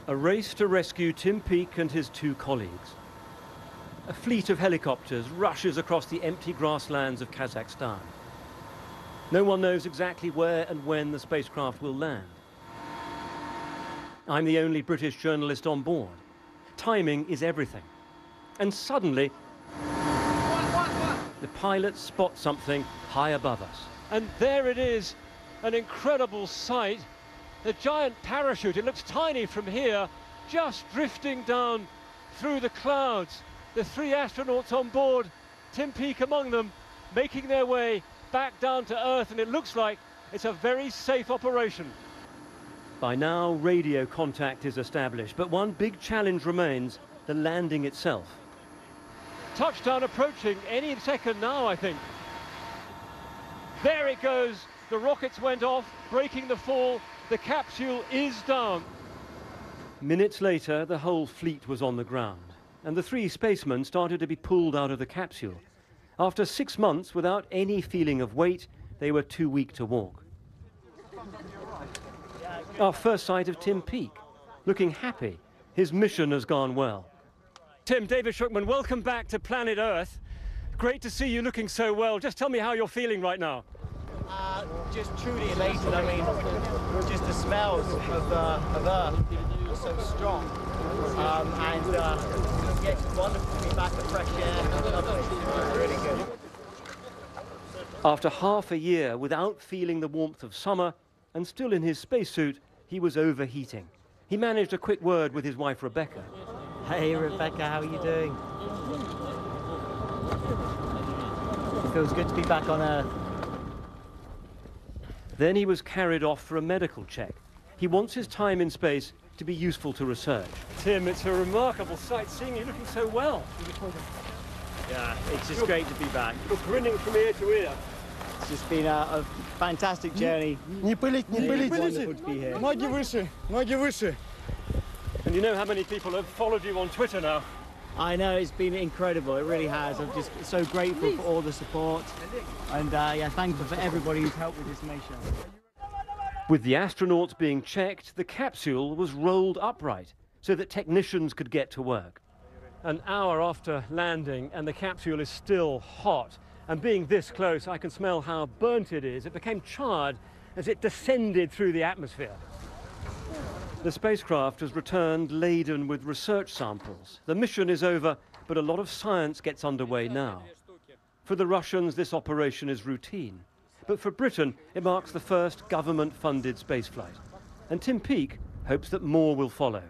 A race to rescue Tim Peake and his two colleagues. A fleet of helicopters rushes across the empty grasslands of Kazakhstan. No one knows exactly where and when the spacecraft will land. I'm the only British journalist on board. Timing is everything. And suddenly, the pilots spot something high above us. And there it is, an incredible sight. The giant parachute, it looks tiny from here, just drifting down through the clouds. The three astronauts on board, Tim Peake among them, making their way back down to Earth, and it looks like it's a very safe operation. By now, radio contact is established, but one big challenge remains, the landing itself. Touchdown approaching any second now, I think. There it goes. The rockets went off, breaking the fall. The capsule is down. Minutes later, the whole fleet was on the ground, and the three spacemen started to be pulled out of the capsule. After 6 months, without any feeling of weight, they were too weak to walk. Our first sight of Tim Peake, looking happy. His mission has gone well. Tim, David Shukman, welcome back to Planet Earth. Great to see you looking so well. Just tell me how you're feeling right now. Just truly elated. I mean, just the smells of Earth are so strong. Yeah, it's wonderful to be back in fresh air. Lovely. Really good. After half a year without feeling the warmth of summer and still in his spacesuit, he was overheating. He managed a quick word with his wife, Rebecca. Hey, Rebecca, how are you doing? It feels good to be back on Earth. Then he was carried off for a medical check. He wants his time in space to be useful to research. Tim, it's a remarkable sight seeing you looking so well. Yeah, it's just great to be back. You're grinning from ear to ear. It's just been a fantastic journey. Wonderful to be here. Ноги выше, ноги выше. And you know how many people have followed you on Twitter now? I know, it's been incredible, it really has. I'm just so grateful for all the support, and yeah, thankful for everybody who's helped with this mission. With the astronauts being checked, the capsule was rolled upright so that technicians could get to work. An hour after landing and the capsule is still hot, and being this close I can smell how burnt it is. It became charred as it descended through the atmosphere. The spacecraft has returned laden with research samples. The mission is over, but a lot of science gets underway now. For the Russians, this operation is routine. But for Britain, it marks the first government-funded spaceflight. And Tim Peake hopes that more will follow.